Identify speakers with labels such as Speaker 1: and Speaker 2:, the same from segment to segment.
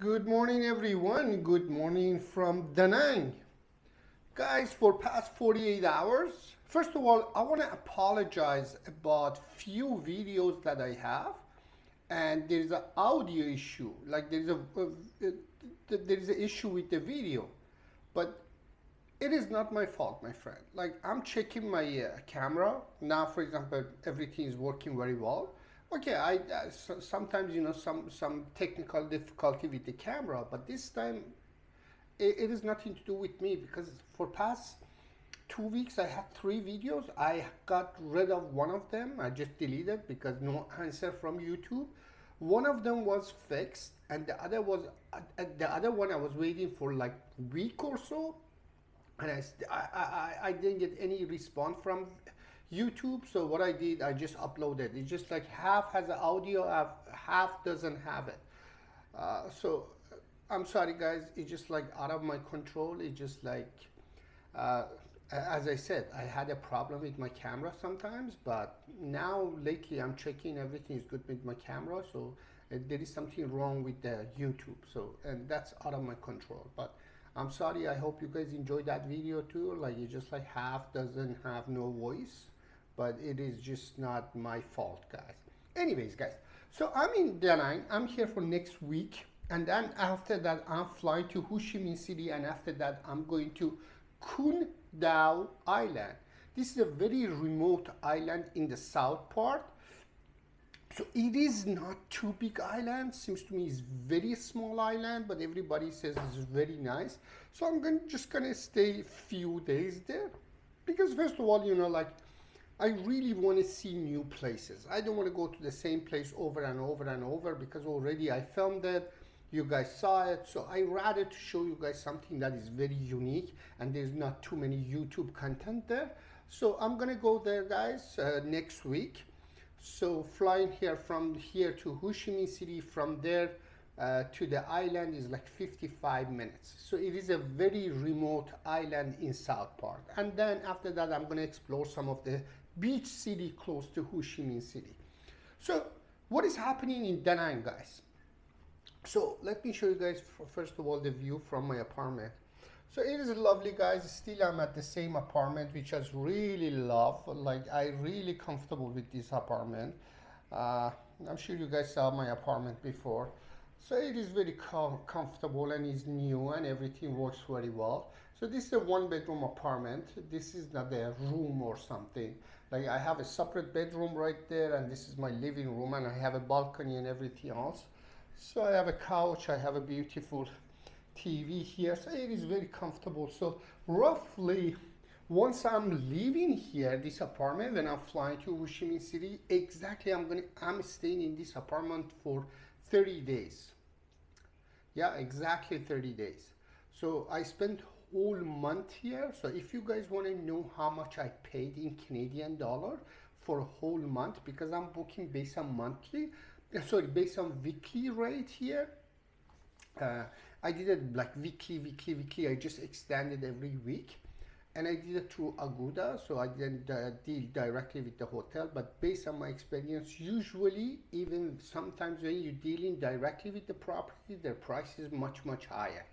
Speaker 1: Good morning, everyone. Good morning from Da Nang. Guys, for past 48 hours, first of all, I want to apologize about few videos that I have, and there's an audio issue. Like there's an issue with the video, but it is not my fault, my friend. Like I'm checking my camera now. For example, everything is working very well. Okay, sometimes some technical difficulty with the camera, but this time it is nothing to do with me because for past 2 weeks I had three videos. I got rid of one of them. I just deleted because no answer from YouTube. One of them was fixed, and the other one I was waiting for like week or so, and I didn't get any response from YouTube. So what I did, I just uploaded. It's just like half has the audio, half doesn't have it. So I'm sorry, guys. It's just like out of my control. It's just like, uh, as I said, I had a problem with my camera sometimes, but now lately I'm checking everything is good with my camera. So there is something wrong with the YouTube. So and that's out of my control. But I'm sorry. I hope you guys enjoyed that video too. Like it's just like half doesn't have no voice, but it is just not my fault, guys. Anyways, guys. So I'm in Da Nang. I'm here for next week, and then after that I'm flying to Ho Chi Minh City, and after that I'm going to Kun Dao Island. This is a very remote island in the south part. So it is not too big island. Seems to me it's very small island, but everybody says it's very nice. So just gonna stay few days there, because first of all, like I really want to see new places. I don't want to go to the same place over and over and over because already I filmed it. You guys saw it. So I rather to show you guys something that is very unique and there's not too many YouTube content there. So I'm going to go there, guys, next week. So flying from here to Ho Chi Minh City, from there to the island is like 55 minutes. So it is a very remote island in South Park. And then after that, I'm going to explore some of the beach city close to Ho Chi Minh City. So what is happening in Da Nang, guys? So let me show you guys first of all the view from my apartment. So it is lovely, guys. Still I'm at the same apartment, which I really love. Like I really comfortable with this apartment. I'm sure you guys saw my apartment before. So it is very comfortable and is new and everything works very well. So this is a one bedroom apartment. This is not a room or something. Like I have a separate bedroom right there, and this is my living room, and I have a balcony and everything else. So I have a couch, I have a beautiful TV here. So it is very comfortable. So roughly once I'm leaving here, this apartment, when I'm flying to Ho Chi Minh City, exactly I'm staying in this apartment for 30 days. Yeah, exactly 30 days. So I spent whole month here. So if you guys want to know how much I paid in Canadian dollar for a whole month, because I'm booking based on monthly, based on weekly rate here. I did it like weekly. I just extended every week, and I did it through Agoda, so I didn't deal directly with the hotel. But based on my experience, usually even sometimes when you're dealing directly with the property, their price is much higher.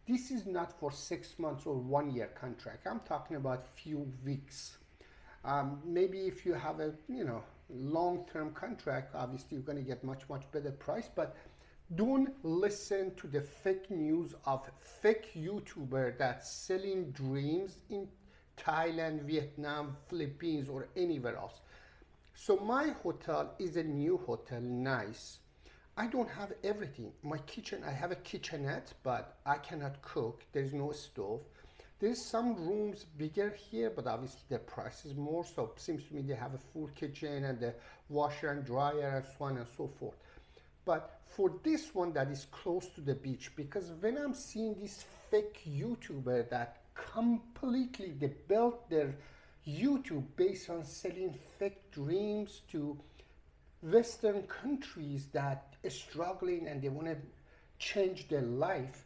Speaker 1: This is not for 6 months or 1 year contract. I'm talking about few weeks. Maybe if you have a long-term contract, obviously you're going to get much better price. But don't listen to the fake news of fake YouTuber that's selling dreams in Thailand, Vietnam, Philippines, or anywhere else. So my hotel is a new hotel, nice. I don't have everything. My kitchen, I have a kitchenette, but I cannot cook. There's no stove. There's some rooms bigger here, but obviously the price is more. So it seems to me they have a full kitchen and the washer and dryer and so on and so forth. But for this one that is close to the beach, because when I'm seeing this fake YouTuber that completely they built their YouTube based on selling fake dreams to Western countries that are struggling and they want to change their life,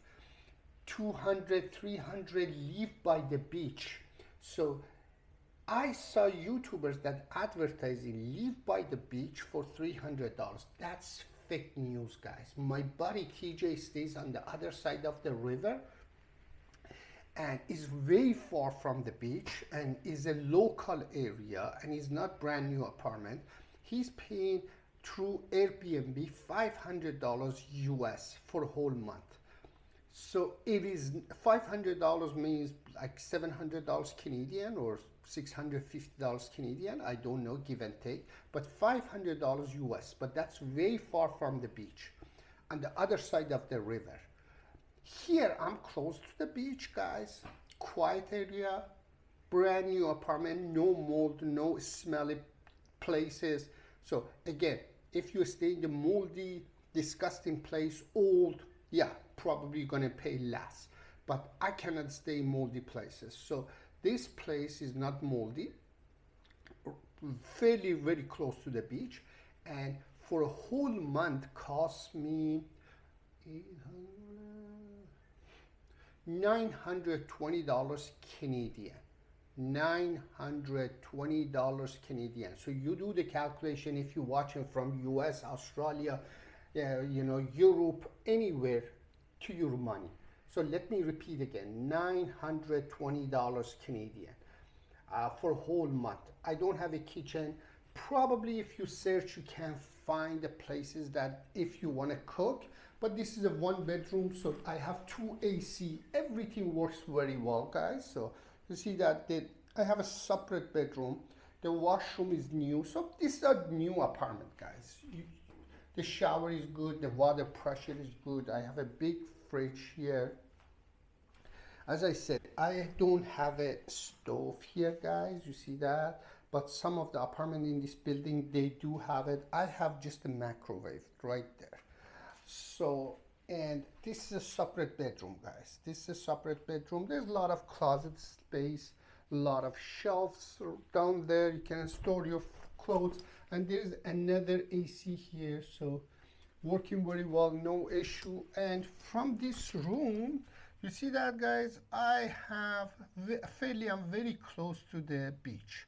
Speaker 1: 200, 300 live by the beach. So I saw YouTubers that advertising live by the beach for $300. That's fake news, guys. My buddy TJ stays on the other side of the river and is very far from the beach and is a local area and is not brand new apartment. He's paying through Airbnb $500 US for a whole month. So it is $500 means like $700 Canadian or $650 Canadian. I don't know, give and take, but $500 US. But that's very far from the beach, on the other side of the river. Here I'm close to the beach, guys. Quiet area, brand new apartment, no mold, no smelly places. So again, if you stay in the moldy, disgusting place, old, yeah, probably gonna pay less. But I cannot stay in moldy places. So this place is not moldy, fairly very close to the beach, and for a whole month cost me $920 Canadian. $920 Canadian. So you do the calculation if you're watching from US, Australia, Europe, anywhere, to your money. So let me repeat again, $920 Canadian for a whole month. I don't have a kitchen. Probably if you search, you can find the places that if you want to cook, but this is a 1 bedroom, so I have 2 AC. Everything works very well, guys. So you see that I have a separate bedroom. The washroom is new. So this is a new apartment, guys. The shower is good. The water pressure is good. I have a big fridge here. As I said, I don't have a stove here, guys. You see that? But some of the apartment in this building, they do have it. I have just a microwave right there. So, and this is a separate bedroom, guys. This is a separate bedroom. There's a lot of closet space, a lot of shelves down there. You can store your clothes. And there's another AC here. So, working very well, no issue. And from this room, you see that, guys, I'm very close to the beach.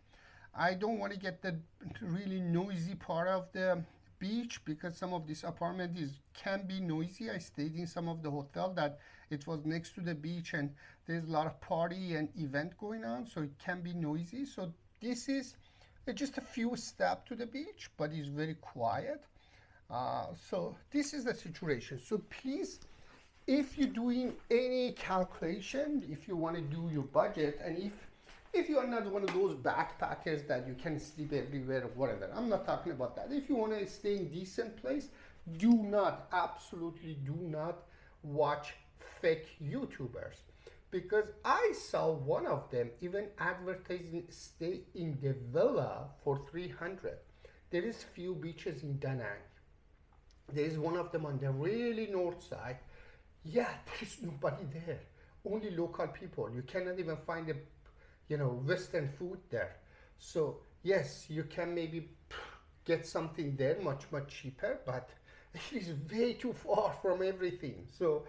Speaker 1: I don't want to get the really noisy part of the beach because some of this apartment can be noisy. I stayed in some of the hotel that it was next to the beach and there's a lot of party and event going on, so it can be noisy. So this is just a few steps to the beach, but it's very quiet. So this is the situation. So please, if you're doing any calculation, if you want to do your budget, and if you are not one of those backpackers that you can sleep everywhere or whatever, I'm not talking about that. If you want to stay in decent place, absolutely do not watch fake YouTubers. Because I saw one of them even advertising stay in the villa for $300. There is few beaches in Da Nang. There is one of them on the really north side. Yeah, there's nobody there. Only local people. You cannot even find Western food there. So yes, you can maybe get something there much cheaper, but it is way too far from everything. So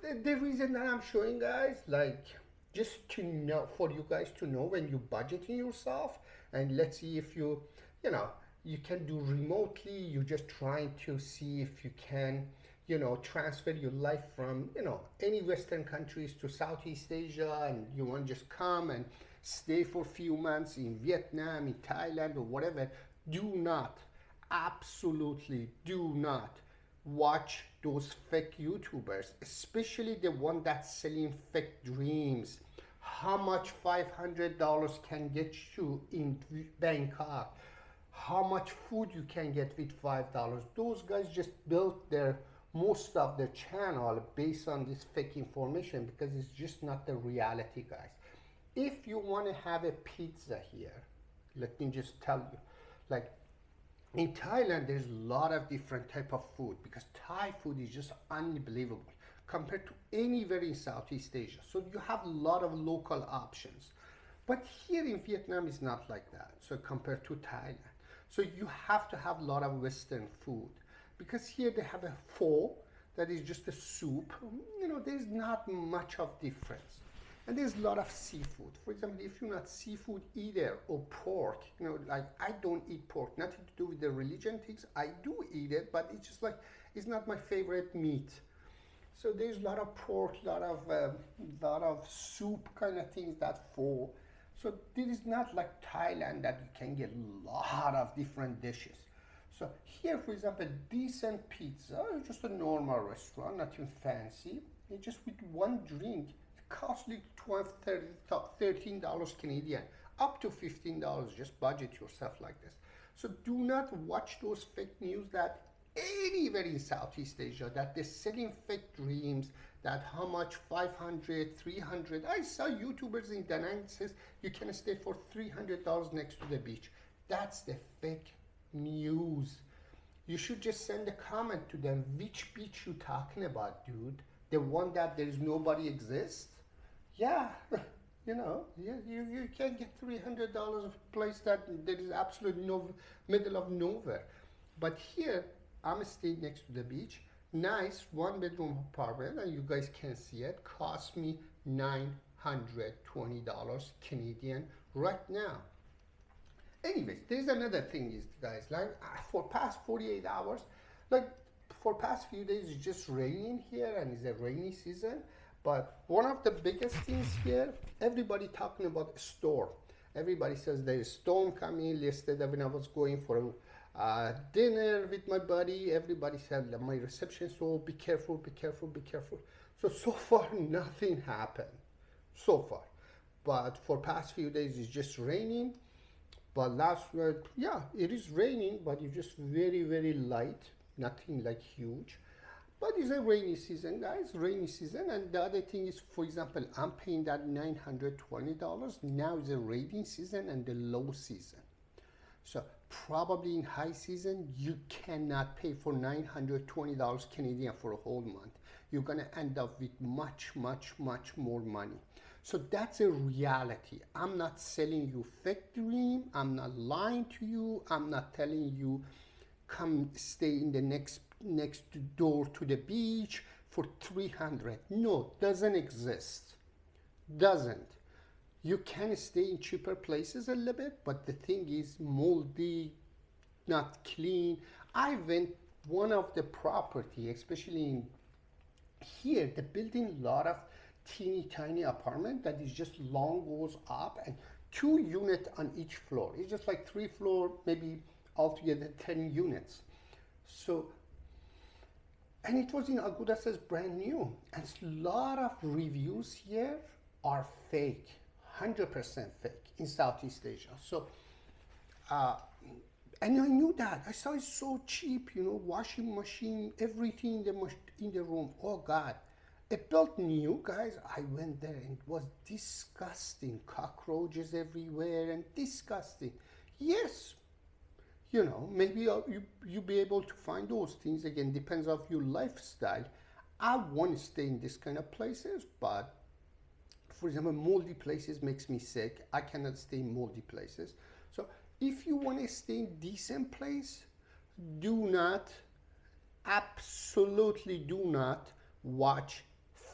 Speaker 1: the reason that I'm showing, guys, like just to know, for you guys to know when you're budgeting yourself, and let's see if you can do remotely. You're just trying to see if you can transfer your life from, any Western countries to Southeast Asia, and you want to just come and stay for a few months in Vietnam, in Thailand, or whatever. Absolutely do not watch those fake YouTubers, especially the one that's selling fake dreams. How much $500 can get you in Bangkok? How much food you can get with $5? Those guys just built most of their channel based on this fake information because it's just not the reality, guys. If you want to have a pizza here, let me just tell you, like in Thailand, there's a lot of different type of food because Thai food is just unbelievable compared to anywhere in Southeast Asia. So you have a lot of local options. But here in Vietnam, it's not like that. So compared to Thailand. So you have to have a lot of Western food. Because here they have a pho that is just a soup. There's not much of difference. And there's a lot of seafood. For example, if you're not seafood eater or pork, you know, like I don't eat pork, nothing to do with the religion things. I do eat it, but it's just like, it's not my favorite meat. So there's a lot of pork, lot of soup kind of things that fall. So this is not like Thailand that you can get a lot of different dishes. So here, for example, decent pizza, just a normal restaurant, nothing fancy. It's just with one drink, it costs you 12, $13 Canadian, up to $15. Just budget yourself like this. So do not watch those fake news that anywhere in Southeast Asia that they're selling fake dreams, that how much 500, 300. I saw YouTubers in Da Nang says you can stay for $300 next to the beach. That's the fake news. You should just send a comment to them, which beach you talking about, dude? The one that there's nobody exists? Yeah, you know, you can get $300 of a place that there is absolutely no middle of nowhere. But here, I'm staying next to the beach, nice one-bedroom apartment, and you guys can see it, cost me $920 Canadian right now. Anyways, there's another thing is, guys, like for past 48 hours, like for past few days, it's just raining here and it's a rainy season. But one of the biggest things here, everybody talking about a storm. Everybody says there's a storm coming. Yesterday when I was going for dinner with my buddy, everybody said my reception, so be careful, be careful, be careful. So far nothing happened, so far. But for past few days it's just raining. But last week, yeah, it is raining, but it's just very, very light, nothing like huge. But it's a rainy season, guys, rainy season. And the other thing is, for example, I'm paying that $920. Now is a rainy season and the low season. So probably in high season, you cannot pay for $920 Canadian for a whole month. You're gonna end up with much, much, much more money. So that's a reality. I'm not selling you fake dream. I'm not lying to you. I'm not telling you come stay in the next door to the beach for 300. No, doesn't exist. Doesn't. You can stay in cheaper places a little bit, but the thing is moldy, not clean. I went one of the property, especially in here, the building a lot of teeny tiny apartment that is just long goes up and 2 units on each floor. It's just like 3 floor, maybe altogether 10 units. So, and it was in Aguda, says brand new. And a lot of reviews here are fake, 100% fake in Southeast Asia. So, and I knew that. I saw it so cheap, you know, washing machine, everything in the room. Oh God. It built new, guys. I went there and it was disgusting. Cockroaches everywhere and disgusting. Yes, you know, maybe you'll be able to find those things. Again, depends on your lifestyle. I want to stay in this kind of places, but for example, moldy places makes me sick. I cannot stay in moldy places. So if you want to stay in decent place, do not, absolutely do not watch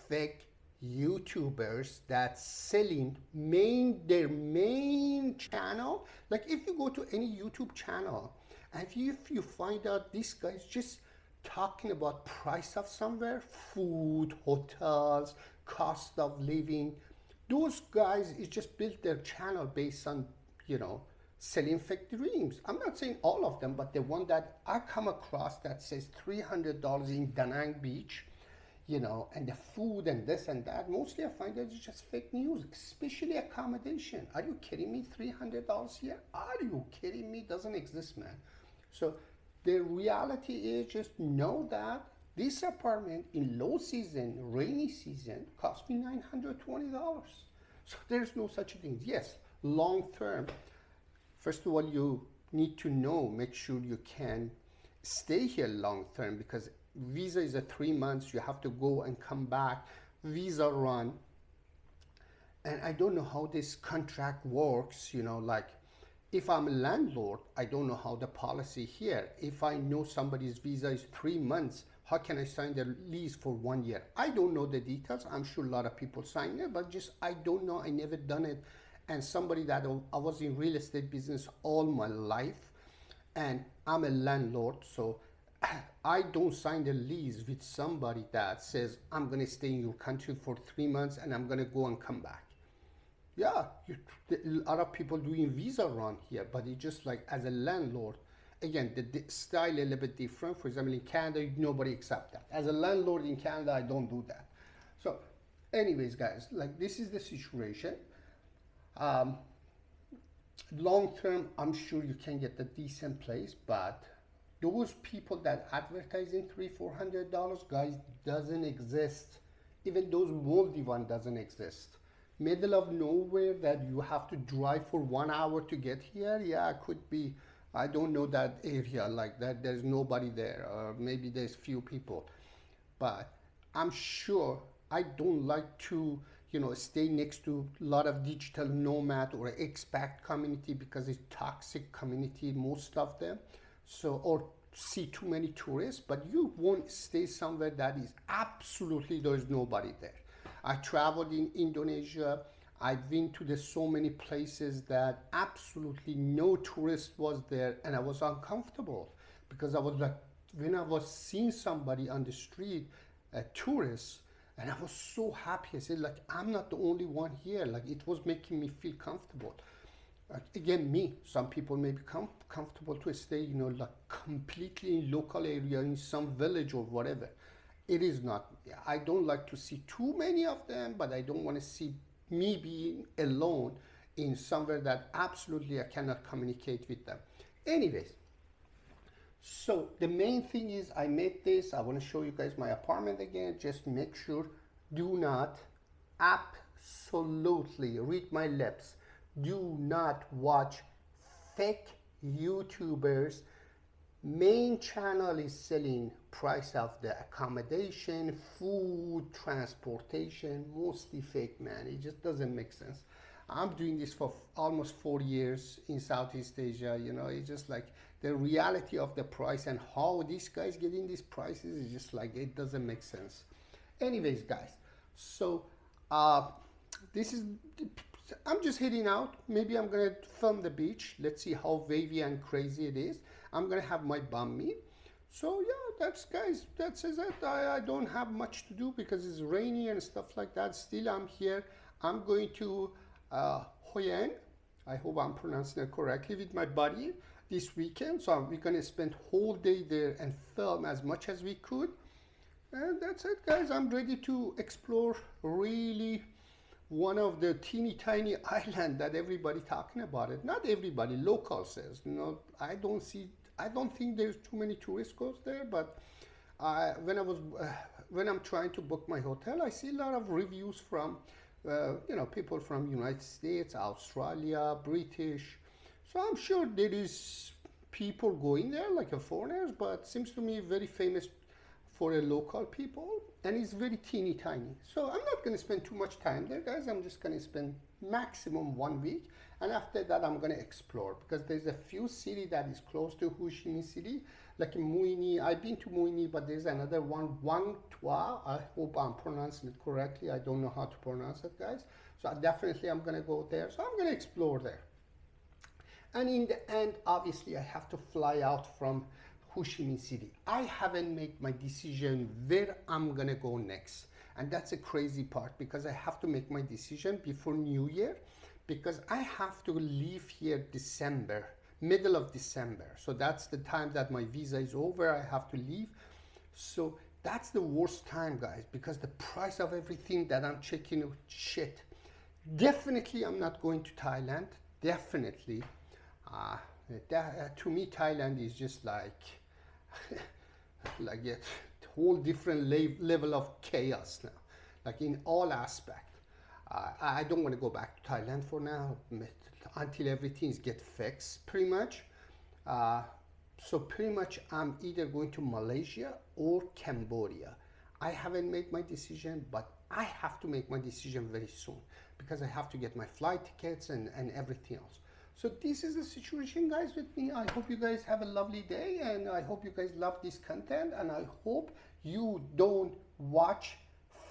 Speaker 1: fake YouTubers that selling their main channel. Like if you go to any YouTube channel and if you find out this guy's just talking about price of somewhere, food, hotels, cost of living, those guys is just built their channel based on, you know, selling fake dreams. I'm not saying all of them, but the one that I come across that says $300 in Da Nang Beach, you know, and the food and this and that, mostly I find that it's just fake news, especially accommodation. Are you kidding me? $300 here? Are you kidding me? Doesn't exist, man. So the reality is just know that this apartment in low season, rainy season, cost me $920. So there's no such thing. Yes, long term. First of all, you need to know, make sure you can stay here long term, because visa is a 3 months, you have to go and come back, visa run. And I don't know how this contract works, you know, like if I'm a landlord, I don't know how the policy here. If I know somebody's visa is 3 months, how can I sign the lease for 1 year? I don't know the details. I'm sure a lot of people sign it, but just I don't know. I never done it. And somebody that I was in real estate business all my life, and I'm a landlord, so I don't sign the lease with somebody that says I'm gonna stay in your country for 3 months and I'm gonna go and come back. Yeah, a lot of people doing visa run here, but it's just like as a landlord, again, the style a little bit different. For example, in Canada, nobody accept that. As a landlord in Canada, I don't do that. So anyways, guys, like this is the situation. Long term, I'm sure you can get a decent place, but those people that advertising $300-400, guys, doesn't exist. Even those moldy one doesn't exist. Middle of nowhere that you have to drive for 1 hour to get here, yeah, it could be. I don't know that area like that. There's nobody there, or maybe there's few people. But I'm sure I don't like to, stay next to a lot of digital nomad or expat community because it's toxic community, most of them. So, or see too many tourists, but you won't stay somewhere that is absolutely, there's nobody there. I traveled in Indonesia. I've been to so many places that absolutely no tourist was there, and I was uncomfortable because I was like, when I was seeing somebody on the street, a tourist, and I was so happy. I said, like, I'm not the only one here. Like, it was making me feel comfortable. Again, me, some people may become comfortable to stay, like completely in local area, in some village or whatever. It is not. I don't like to see too many of them, but I don't want to see me being alone in somewhere that absolutely I cannot communicate with them. Anyways, so the main thing is I made this. I want to show you guys my apartment again. Just make sure, do not, absolutely, read my lips, do not watch fake YouTubers. Main channel is selling price of the accommodation, food, transportation, mostly fake, man. It just doesn't make sense. I'm doing this for almost 4 years in Southeast Asia. It's just like the reality of the price and how these guys getting these prices is just like, it doesn't make sense. Anyways, guys, so this is, I'm just heading out. Maybe I'm gonna film the beach. Let's see how wavy and crazy it is. I'm gonna have my banh mi. So yeah, guys, that's it. I don't have much to do because it's rainy and stuff like that. Still, I'm here. I'm going to Hoi An. I hope I'm pronouncing it correctly, with my buddy this weekend. So we're gonna spend whole day there and film as much as we could. And that's it, guys. I'm ready to explore really one of the teeny tiny island that everybody talking about it. Not everybody, local says. I don't think there's too many tourists goes there, but when I'm trying to book my hotel, I see a lot of reviews from people from United States, Australia, British. So I'm sure there is people going there like a foreigners, but seems to me very famous for a local people, and it's very teeny tiny. So I'm not going to spend too much time there, guys. I'm just going to spend maximum 1 week, and after that I'm going to explore, because there's a few city that is close to Ho Chi Minh City, like Mui Ni. I've been to Mui Ni, but there's another one, Vang Tua. I hope I'm pronouncing it correctly. I don't know how to pronounce it, guys. So I'm going to go there. So I'm going to explore there. And in the end, obviously, I have to fly out from Ho Chi Minh City. I haven't made my decision where I'm gonna go next. And that's a crazy part, because I have to make my decision before New Year, because I have to leave here December, middle of December. So that's the time that my visa is over. I have to leave. So that's the worst time, guys, because the price of everything that I'm checking, shit. Definitely, I'm not going to Thailand. Definitely. To me, Thailand is just like like a whole different level of chaos now, like in all aspects. I don't want to go back to Thailand for now until everything get fixed, pretty much. So pretty much I'm either going to Malaysia or Cambodia. I haven't made my decision, but I have to make my decision very soon, because I have to get my flight tickets and everything else. So this is the situation, guys, with me. I hope you guys have a lovely day, and I hope you guys love this content, and I hope you don't watch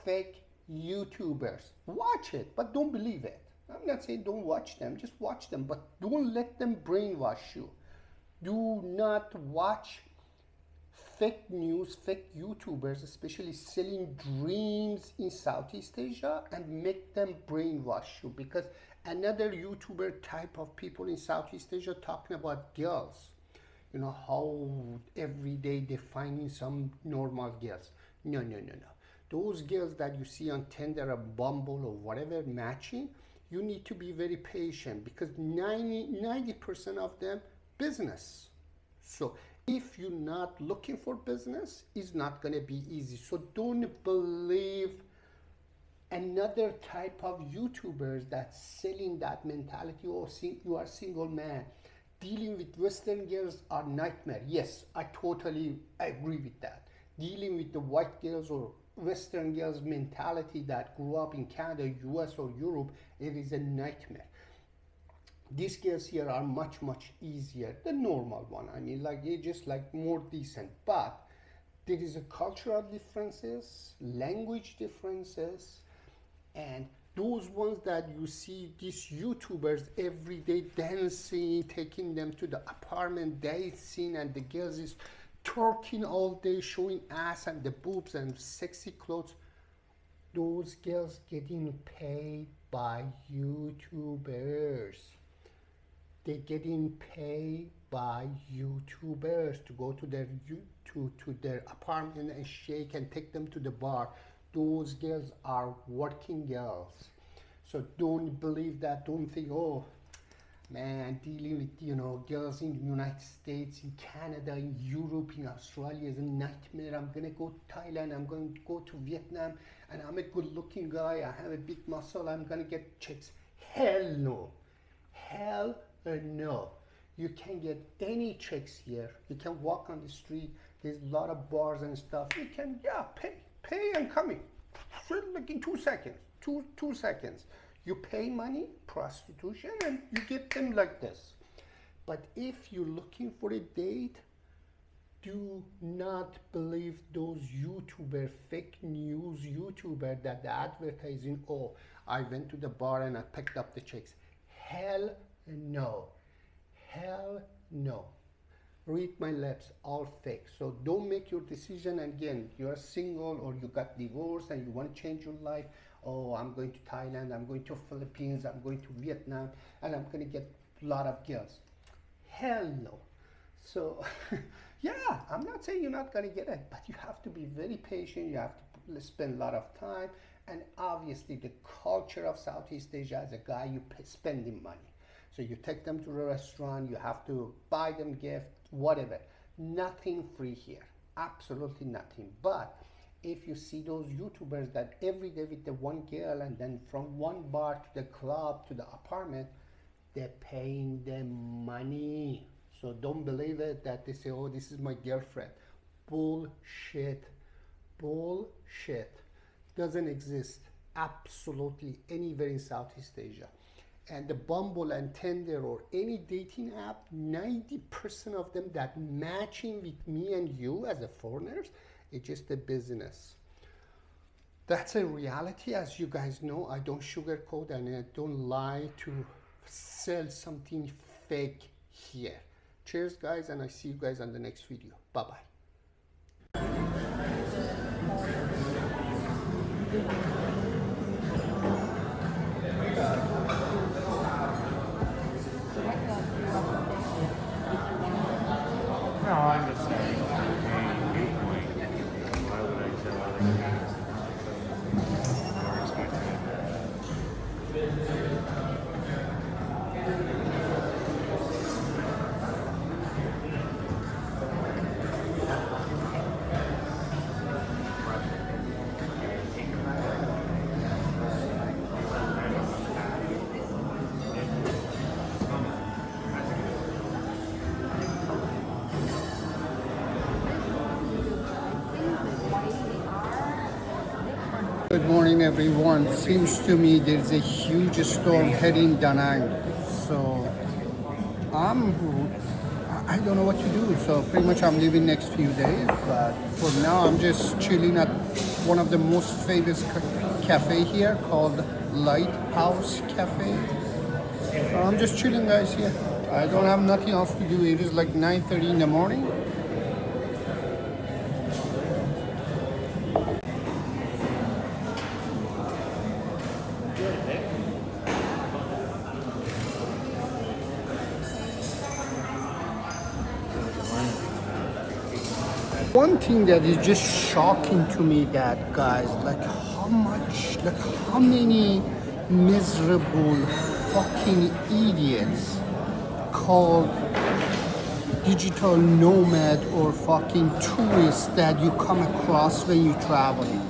Speaker 1: fake YouTubers. Watch it, but don't believe it. I'm not saying don't watch them, just watch them, but don't let them brainwash you. Do not watch fake news, fake YouTubers, especially selling dreams in Southeast Asia, and make them brainwash you, because another YouTuber type of people in Southeast Asia talking about girls, you know, how every day they're finding some normal girls. No. Those girls that you see on Tinder or Bumble or whatever matching, you need to be very patient, because 90% of them business. So if you're not looking for business, it's not going to be easy. So don't believe another type of YouTubers that's selling that mentality. Oh, you are a single man. Dealing with Western girls are nightmare. Yes, I totally agree with that. Dealing with the white girls or Western girls mentality that grew up in Canada, US, or Europe, it is a nightmare. These girls here are much easier than normal one. I mean, like, they're just like more decent, but there is a cultural differences, language differences, and those ones that you see these YouTubers every day dancing, taking them to the apartment, dancing, and the girls is twerking all day, showing ass and the boobs and sexy clothes. Those girls getting paid by YouTubers. They're getting paid by YouTubers to go to their to their apartment and shake and take them to the bar. Those girls are working girls. So don't believe that. Don't think, oh man, dealing with, you know, girls in the United States, in Canada, in Europe, in Australia is a nightmare. I'm gonna go to Thailand, I'm going to go to Vietnam, and I'm a good looking guy, I have a big muscle, I'm gonna get chicks. Hell no. Hell no. You can't get any chicks here. You can walk on the street, there's a lot of bars and stuff. You can, yeah, pay and coming. Like in 2 seconds. Two seconds. You pay money, prostitution, and you get them like this. But if you're looking for a date, do not believe those YouTuber, fake news YouTuber that they're advertising, oh, I went to the bar and I picked up the chicks. Hell no. Hell no. Read my lips, all fake. So don't make your decision. Again, you're single or you got divorced and you want to change your life. Oh, I'm going to Thailand, I'm going to Philippines, I'm going to Vietnam, and I'm going to get a lot of girls. Hell no. So yeah, I'm not saying you're not going to get it, but you have to be very patient. You have to spend a lot of time. And obviously the culture of Southeast Asia, as a guy, you spending money. So you take them to a restaurant, you have to buy them gift, whatever. Nothing free here, absolutely nothing. But if you see those YouTubers that every day with the one girl, and then from one bar to the club to the apartment, they're paying them money. So don't believe it that they say, oh, this is my girlfriend. Bullshit. Bullshit. Doesn't exist absolutely anywhere in Southeast Asia. And the Bumble and Tinder or any dating app, 90% of them that matching with me and you as a foreigners, it's just a business. That's a reality. As you guys know, I don't sugarcoat and I don't lie to sell something fake here. Cheers, guys, and I see you guys on the next video. Bye-bye.
Speaker 2: No, I'm just saying, a viewpoint. Why would I tell other guys or expect
Speaker 1: Good morning, everyone. Seems to me there's a huge storm heading Da Nang. So I'm I don't know what to do. So pretty much I'm leaving next few days. But for now, I'm just chilling at one of the most famous cafe here called Lighthouse Cafe. So I'm just chilling, guys. Here. I don't have nothing else to do. It is like 9:30 in the morning. One thing that is just shocking to me, that guys, like how many miserable fucking idiots called digital nomad or fucking tourist that you come across when you traveling.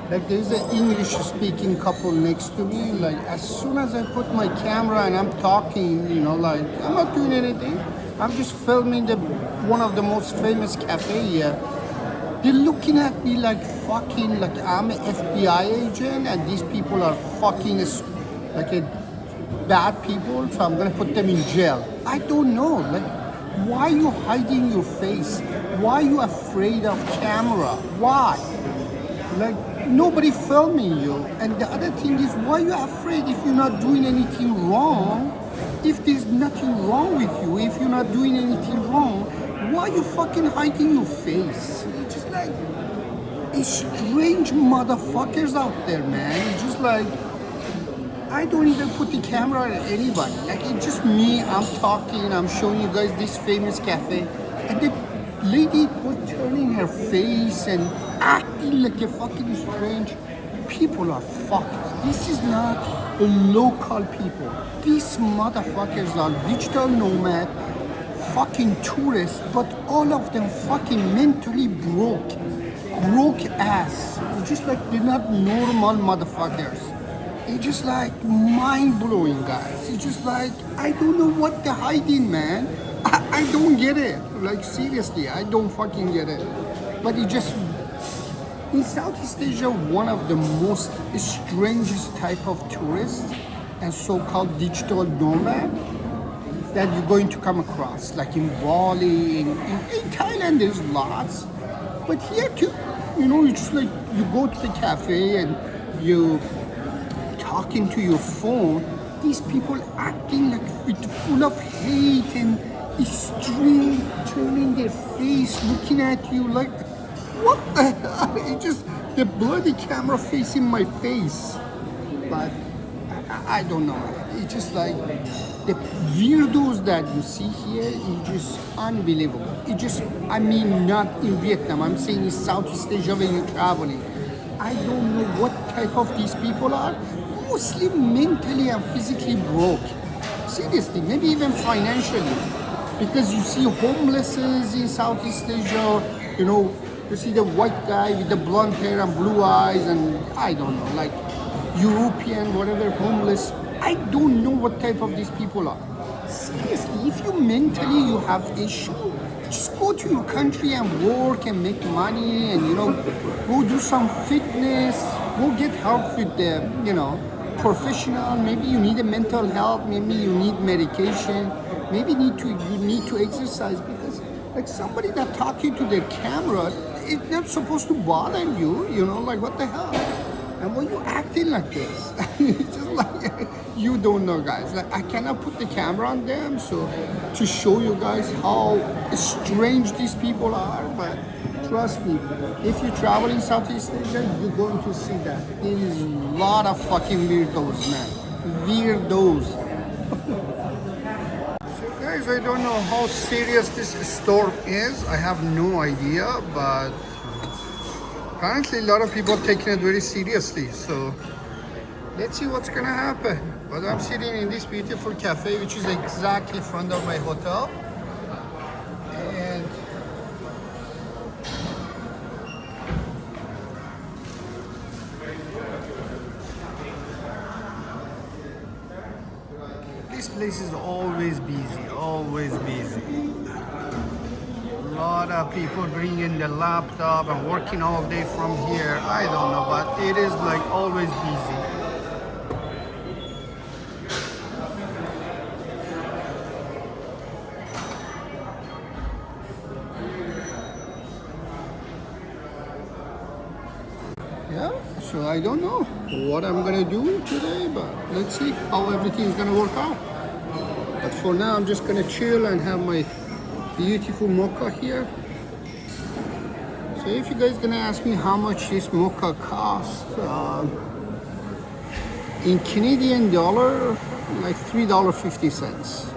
Speaker 1: Like there's an English speaking couple next to me, like as soon as I put my camera and I'm talking, like I'm not doing anything. I'm just filming one of the most famous cafe here. They're looking at me like fucking, like I'm an FBI agent and these people are fucking like a bad people, so I'm gonna put them in jail. I don't know, like why you hiding your face? Why you afraid of camera? Why? Like nobody filming you. And the other thing is, why you afraid if you're not doing anything wrong? If there's nothing wrong with you, if you're not doing anything wrong, why you fucking hiding your face? It's just like, it's strange motherfuckers out there, man. It's just like, I don't even put the camera at anybody. Like it's just me, I'm talking, I'm showing you guys this famous cafe. And the lady was turning her face and acting like a fucking strange. People are fucked. This is not local people. These motherfuckers are digital nomad, fucking tourists, but all of them fucking mentally broke ass. It's just like they're not normal motherfuckers. It's just like mind-blowing, guys. It's just like, I don't know what they're hiding, man. I don't get it. Like seriously, I don't fucking get it. But it just, in Southeast Asia, one of the most strangest type of tourists and so-called digital nomad that you're going to come across. Like in Bali, in Thailand, there's lots. But here too, it's just like you go to the cafe and you talking to your phone. These people acting like full of hate and extreme, turning their face, looking at you like, what the hell? It just, the bloody camera facing my face. But I don't know. It's just like the weirdos that you see here is just unbelievable. It just, I mean, not in Vietnam. I'm saying in Southeast Asia when you're traveling. I don't know what type of these people are. Mostly mentally and physically broke. Seriously, maybe even financially. Because you see homelesses in Southeast Asia, you see the white guy with the blonde hair and blue eyes, and I don't know, like European, whatever, homeless. I don't know what type of these people are. Seriously, if you mentally you have issue, just go to your country and work and make money and go do some fitness, go get help with the professional. Maybe you need a mental health, maybe you need medication, maybe you need to exercise, because like somebody that talking to their camera, it's not supposed to bother you, like what the hell? And why you acting like this? It's just like, you don't know, guys. Like I cannot put the camera on them so to show you guys how strange these people are, but trust me, if you travel in Southeast Asia, you're going to see that. There is a lot of fucking weirdos, man. Weirdos. So guys, I don't know how serious this storm is. I have no idea, but apparently a lot of people are taking it very seriously. So let's see what's gonna happen. But I'm sitting in this beautiful cafe, which is exactly in front of my hotel. And this place is always busy, always busy. A lot of people bringing the laptop and working all day from here. I don't know, but it is like always busy. So I don't know what I'm gonna do today, but let's see how everything is gonna work out. But for now, I'm just gonna chill and have my beautiful mocha here. So if you guys gonna ask me how much this mocha costs, in Canadian dollar, like $3.50.